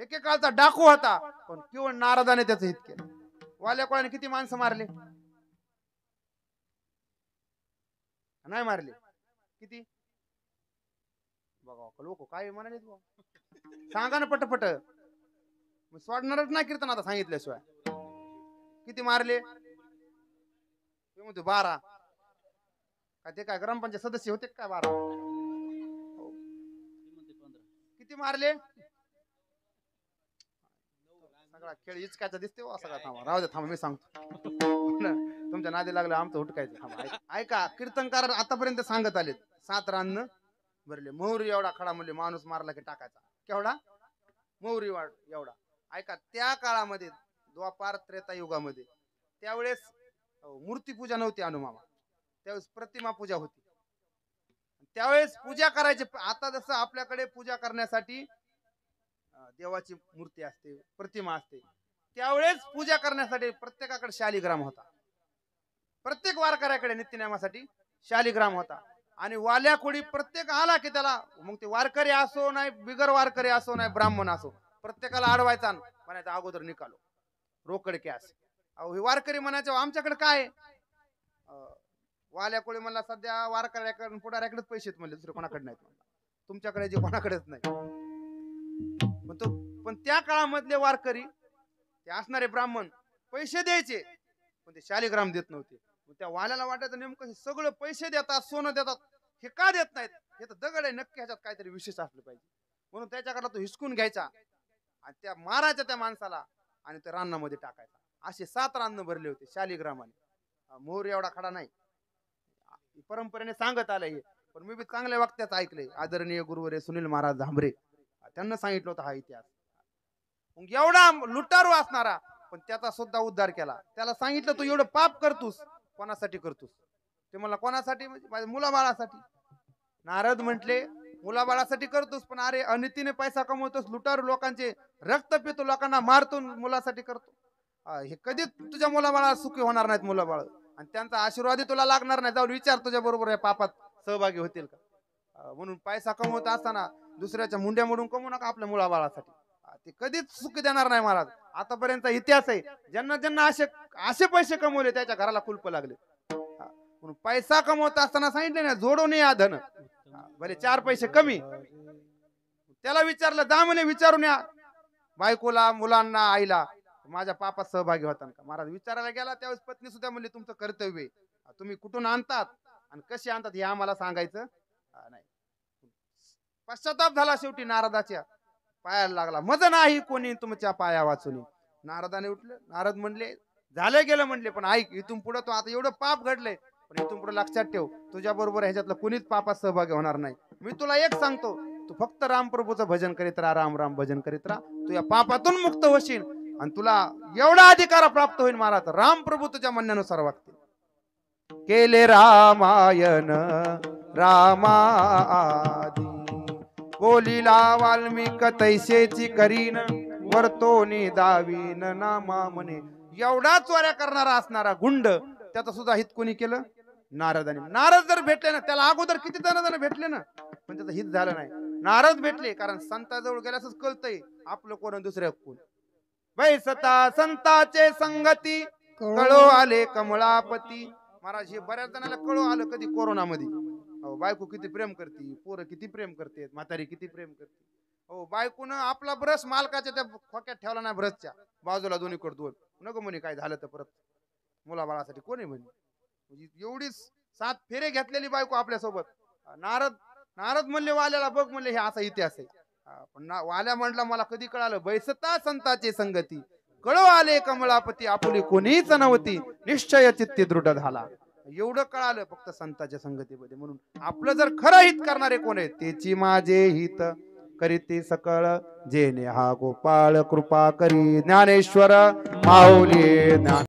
एकेकाळचा डाकू होता, पण केवळ नारदाने त्याचं हित केलं. वाल्या कोळ्याने किती माणसं मारले? नाही मारले? किती? बघा लोक काय म्हणाले, सांगा ना पटपट. सोडणारच नाही कीर्तन आता सांगितल्याशिवाय. किती मारले? 12. काय ते काय ग्रामपंचायत सदस्य होते काय? 12. किती मारले? सगळा खेळ इचकायचा दिसते हो सगळा. थांबा, राहू दे, थांबा, मी सांगतो. तुमच्या नादी लागलं आमचं हुटकायचं. थांबा, ऐका. कीर्तनकार आतापर्यंत सांगत आले 7 रान भरले. मोहरी एवढा खडा म्हणजे माणूस मारला की टाकायचा. केवढा? मोहरी एवढा. ऐका, त्या काळामध्ये द्वापार त्रेता युगामध्ये त्यावेळेस मूर्ती पूजा नव्हती अनुमामा. त्यावेळेस प्रतिमा पूजा होती. त्यावेळेस पूजा करायची. आता जसं आपल्याकडे पूजा करण्यासाठी देवाची मूर्ती असते, प्रतिमा असते, त्यावेळेस पूजा करण्यासाठी प्रत्येकाकडे शालिग्राम होता. प्रत्येक वारकऱ्याकडे नित्यनेमासाठी शालिग्राम होता. आणि वाल्या कोळी प्रत्येक आला की त्याला, मग ते वारकरी असो नाही, बिगर वारकरी असो नाही, ब्राह्मण असो, प्रत्येकाला अडवायचा, म्हणायचा अगोदर निकालो रोकड कॅश. अहो हे वारकरी म्हणायचं आमच्याकडे काय? वाल्या कोळी म्हणला सध्या वारकऱ्याकडे पुढाऱ्याकडेच पैसे म्हणले, दुसरे कोणाकडे नाहीत. तुमच्याकडे जे कोणाकडेच नाही. पण त्या काळामधले वारकरी ते असणारे ब्राह्मण पैसे द्यायचे, पण ते शालिग्राम देत नव्हते. त्या वाल्याला वाटायचं नेमकं हे सगळं पैसे देतात, सोनं देतात, हे का देत नाहीत? हे तर दगड आहे, नक्की ह्याच्यात काहीतरी विशेष असलं पाहिजे. म्हणून त्याच्याकडे तो हिसकून घ्यायचा आणि त्या मारायच्या त्या माणसाला आणि त्या रानामध्ये टाकायचा. असे 7 रान भरले होते शालिग्रामाने. मोहर एवढा खडा नाही, परंपरेने सांगत आलंय. पण मी बी चांगल्या वक्त्यात ऐकलंय. आदरणीय गुरुवरे सुनील महाराज झांबरे त्यांना सांगितलं होतं हा इतिहास. मग एवढा लुटारू असणारा, पण त्याचा सुद्धा उद्धार केला. त्याला सांगितलं तू एवढं पाप करतोस कोणासाठी करतोस? ते मला कोणासाठी? माझ्या मुलाबाळासाठी. नारद म्हटले मुलाबाळासाठी करतोस, पण अरे अनितीने पैसा कमवतोस, लुटारू लोकांचे रक्त पितो, लोकांना मारतो, मुलासाठी करतो. हे कधी तुझ्या मुलाबाळा सुखी होणार नाहीत मुलाबाळ, आणि त्यांचा आशीर्वादही तुला लागणार नाही. जाऊन विचार तुझ्या बरोबर या पापात सहभागी होतील का? म्हणून पैसा कमवत असताना दुसऱ्याच्या मुंड्या मोडून कमवू नका आपल्या मुलाबाळासाठी. ते कधीच सुख देणार नाही महाराज. आतापर्यंत इतिहास आहे, ज्यांना ज्यांना असे पैसे कमवले त्याच्या घराला कुलप लागले. म्हणून पैसा कमवत असताना सांगितले ना, जोडून या धन, भले 4 पैसे कमी. त्याला विचारलं, जा म्हणे विचारून या बायकोला, मुलांना, आईला, माझ्या पापात सहभागी होता का? महाराज विचारायला गेला त्यावेळेस पत्नी सुद्धा म्हणली तुमचं कर्तव्य आहे, तुम्ही कुठून आणतात आणि कसे आणतात हे आम्हाला सांगायचं नाही. पश्चाताप झाला शेवटी नारदाच्या पायाला लागला. मज नाही कोणी तुमच्या पाया वाचून. नारदाने उठलं. नारद म्हणले झालं गेलं म्हणले, पण ऐक, इथून पुढे तो आता एवढं पाप घडलंय, पण इथून पुढे लक्षात ठेव, तुझ्या बरोबर ह्याच्यातलं कोणीच पापात सहभागी होणार नाही. मी तुला एक सांगतो, तू फक्त रामप्रभूचं भजन करीत राहा, राम राम भजन करीत राहा, तू या पापातून मुक्त होशील आणि तुला एवढा अधिकार प्राप्त होईल महाराज, रामप्रभू तुझ्या म्हणण्यानुसार वागतील. केले रामायण रामादी, बोलिला वाल्मिक तैसेची करीन, वर्तोनी दावीन नामा म्हणे. एवढा चोऱ्या करणारा असणारा गुंड, त्याचा सुद्धा हित कोणी केलं? नारदाने. नारद जर भेटले ना, त्याला अगोदर किती जण भेटले ना, पण त्याचं हित झालं नाही. नारद भेटले, कारण संताजवळ गेल्यासच कळतंय आपलं कोण दुसऱ्या कोण. बैसता संताचे संगती, कळो आले कमळापती. महाराज हे बऱ्याच जणांना कळो आलं कधी कोरोनामध्ये. हो, बायको किती प्रेम करते, पोरं किती प्रेम करते, म्हातारी किती प्रेम करते. हो, बायकोनं आपला ब्रश मालकाच्या त्या खोक्यात ठेवला नाही, ब्रशच्या बाजूला दोन्हीकडे दोन. नको म्हणे काय झालं तर परत मुलाबाळासाठी कोणी म्हणे. एवढी 7 फेरे घेतलेली बायको आपल्या सोबत. नारद म्हणले वाल्याला, बघ म्हणले हे असा इतिहास आहे. पण वाल्या म्हटला मला कधी कळालं, बैसता संताचे संगती, कळो आले कमळापती, आपुली कोणीच नव्हती, निश्चय चित्ती दृढ झाला. एवढं कळालं फक्त संतांच्या संगतीमध्ये. म्हणून आपलं जर खरं हित करणारे कोण आहे, तेची माझे हित करीती सकळ, जेने हा गोपाळ कृपा करी, ज्ञानेश्वर माऊली ज्ञान